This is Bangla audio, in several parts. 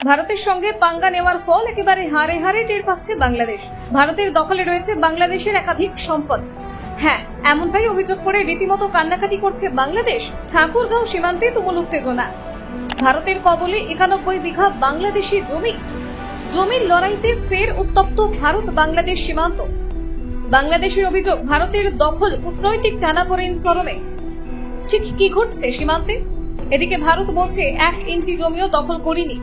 ভারতের সঙ্গে পাঙ্গা নেওয়ার ফল একেবারে হারে হারে টের পাচ্ছে বাংলাদেশ। ভারতের দখলে রয়েছে বাংলাদেশের একাধিক সম্পদ। হ্যাঁ, এমনটাই অভিযোগ করে রীতিমতো কান্নাকাটি করছে বাংলাদেশ। ঠাকুরগাঁও সীমান্তে তুমুল উত্তেজনা। ভারতের কবলে 91 বিঘা বাংলাদেশি জমি। জমির লড়াইতে ফের উত্তপ্ত ভারত বাংলাদেশ সীমান্ত। বাংলাদেশের অভিযোগ, ভারতের দখল কূটনৈতিক টানাপোড়েন চরমে। ঠিক কি ঘটছে সীমান্তে? এদিকে ভারত বলছে 1 ইঞ্চি জমিও দখল করিনি।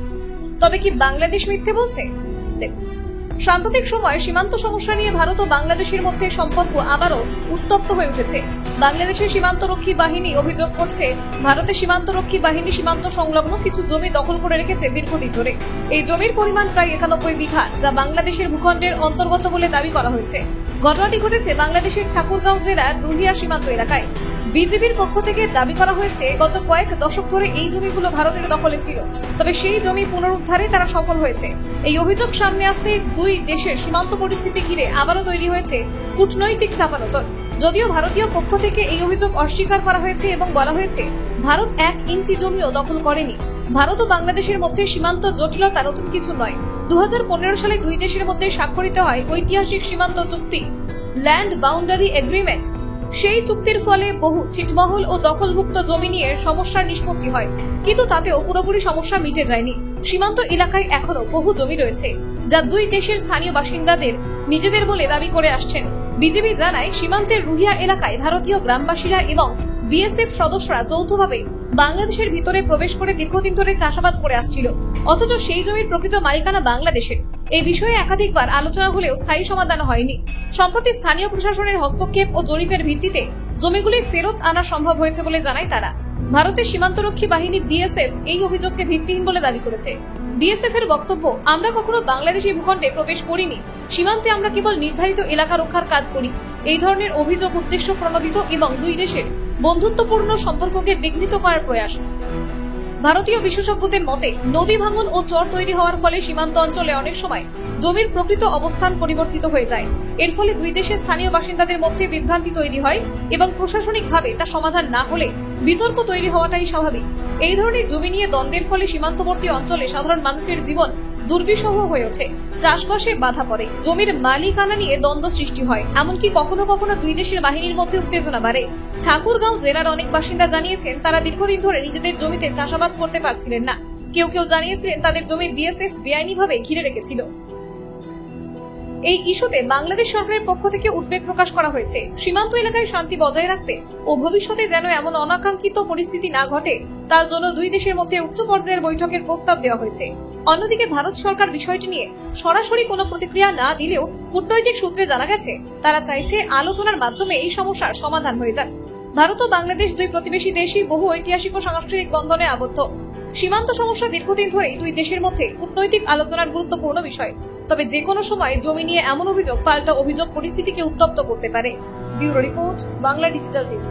তবে কি বাংলাদেশ মিথ্যে বলছে? দেখুন, সাম্প্রতিক সময়ে সীমান্ত সমস্যা নিয়ে ভারত ও বাংলাদেশের মধ্যে সম্পর্ক আবারও উত্তপ্ত হয়ে উঠেছে। বাংলাদেশের সীমান্তরক্ষী বাহিনী অভিযোগ করছে, ভারতের সীমান্তরক্ষী বাহিনী সীমান্ত সংলগ্ন কিছু জমি দখল করে রেখেছে দীর্ঘদিন ধরে। এই জমির পরিমাণ প্রায় 91 বিঘা, যা বাংলাদেশের ভূখণ্ডের অন্তর্গত বলে দাবি করা হয়েছে। ঘটনাটি ঘটেছে বাংলাদেশের ঠাকুরগাঁও জেলার রুহিয়া সীমান্ত এলাকায়। বিজেপির পক্ষ থেকে দাবি করা হয়েছে, গত কয়েক দশক ধরে এই জমিগুলো ভারতের দখলে ছিল, তবে সেই জমি পুনরুদ্ধারে তারা সফল হয়েছে। এই অভিযোগ সামনে আসতে দুই দেশের সীমান্ত পরিস্থিতি ঘিরে আবারও তৈরি হয়েছে কূটনৈতিক চাপানোতর। যদিও ভারতীয় পক্ষ থেকে এই অভিযোগ অস্বীকার করা হয়েছে এবং বলা হয়েছে, ভারত 1 ইঞ্চি জমিও দখল করেনি। ভারত ও বাংলাদেশের মধ্যে সীমান্ত জটিলতা নতুন কিছু নয়। 2015 সালে দুই দেশের মধ্যে স্বাক্ষরিত হয় ঐতিহাসিক সীমান্ত চুক্তি, ল্যান্ড বাউন্ডারি এগ্রিমেন্ট। সেই চুক্তির ফলে বহু ছিটমহল ও দখলভুক্ত জমি নিয়ে সমস্যার নিষ্পত্তি হয়, কিন্তু তাতেও পুরোপুরি সমস্যা মিটে যায়নি। সীমান্ত এলাকায় এখনো বহু জমি রয়েছে, যা দুই দেশের স্থানীয় বাসিন্দাদের নিজেদের বলে দাবি করে আসছেন। বিজেপি জানায়, সীমান্তের রুহিয়া এলাকায় ভারতীয় গ্রামবাসীরা এবং বিএসএফ সদস্যরা যৌথভাবে বাংলাদেশের ভিতরে প্রবেশ করে দীর্ঘদিন ধরে চাষাবাদ করে আসছিল, অথচ সেই জমির প্রকৃত মালিকানা বাংলাদেশের। এই বিষয়ে একাধিকবার আলোচনা হলেও স্থায়ী সমাধান হয়নি। সম্প্রতি স্থানীয় প্রশাসনের হস্তক্ষেপ ও জরিপের ভিত্তিতে জমিগুলি ফেরত আনা সম্ভব হয়েছে বলে জানায় তারা। ভারতের সীমান্তরক্ষী বাহিনী বিএসএফ এই অভিযোগকে ভিত্তিহীন বলে দাবি করেছে। বিএসএফ এর বক্তব্য, আমরা কখনো বাংলাদেশি ভূখণ্ডে প্রবেশ করিনি। সীমান্তে আমরা কেবল নির্ধারিত এলাকা রক্ষার কাজ করি। এই ধরনের অভিযোগ উদ্দেশ্য প্রণোদিত এবং দুই দেশের বন্ধুত্বপূর্ণ সম্পর্ককে বিঘ্নিত করার প্রয়াস। ভারতীয় বিশেষজ্ঞদের মতে, নদী ভাঙন ও চর তৈরি হওয়ার ফলে সীমান্ত অঞ্চলে অনেক সময় জমির প্রকৃত অবস্থান পরিবর্তিত হয়ে যায়। এর ফলে দুই দেশের স্থানীয় বাসিন্দাদের মধ্যে বিভ্রান্তি তৈরি হয় এবং প্রশাসনিকভাবে তা সমাধান না হলে বিতর্ক তৈরি হওয়াটাই স্বাভাবিক। এই ধরনের জমি নিয়ে দ্বন্দ্বের ফলে সীমান্তবর্তী অঞ্চলে সাধারণ মানুষের জীবন দুর্বিষহ হয়ে ওঠে, চাষবাসে বাধা পড়ে, জমির মালিকানা নিয়ে দ্বন্দ্ব সৃষ্টি হয়, এমনকি কখনো কখনো দুই দেশের বাহিনীর মধ্যে উত্তেজনা বাড়ে। ঠাকুরগাঁও জেলার অনেক বাসিন্দা জানিয়েছেন, তারা দীর্ঘদিন ধরে নিজেদের জমিতে চাষাবাদ করতে পারছিলেন না। কেউ কেউ জানিয়েছিলেন, তাদের জমি বিএসএফ বেআইনিভাবে ঘিরে রেখেছিল। এই ইস্যুতে বাংলাদেশ সরকারের পক্ষ থেকে উদ্বেগ প্রকাশ করা হয়েছে। সীমান্ত এলাকায় শান্তি বজায় রাখতে ও ভবিষ্যতে যেন এমন অনাকাঙ্ক্ষিত পরিস্থিতি না ঘটে, তার জন্য দুই দেশের মধ্যে উচ্চ পর্যায়ের বৈঠকের প্রস্তাব দেওয়া হয়েছে। অন্যদিকে ভারত সরকার বিষয়টি নিয়ে সরাসরি কোনো প্রতিক্রিয়া না দিলেও কূটনৈতিক সূত্রে জানা গেছে, তারা চাইছে আলোচনার মাধ্যমে এই সমস্যার সমাধান হয়ে যাক। ভারত ও বাংলাদেশ দুই প্রতিবেশী দেশই বহু ঐতিহাসিক ও সাংস্কৃতিক বন্ধনে আবদ্ধ। সীমান্ত সমস্যা দীর্ঘদিন ধরেই দুই দেশের মধ্যে কূটনৈতিক আলোচনার গুরুত্বপূর্ণ বিষয়। তবে যে কোনো সময় জমি নিয়ে এমন অভিযোগ পাল্টা অভিযোগ পরিস্থিতিকে উত্তপ্ত করতে পারে। Bureau report, Bangla digital TV.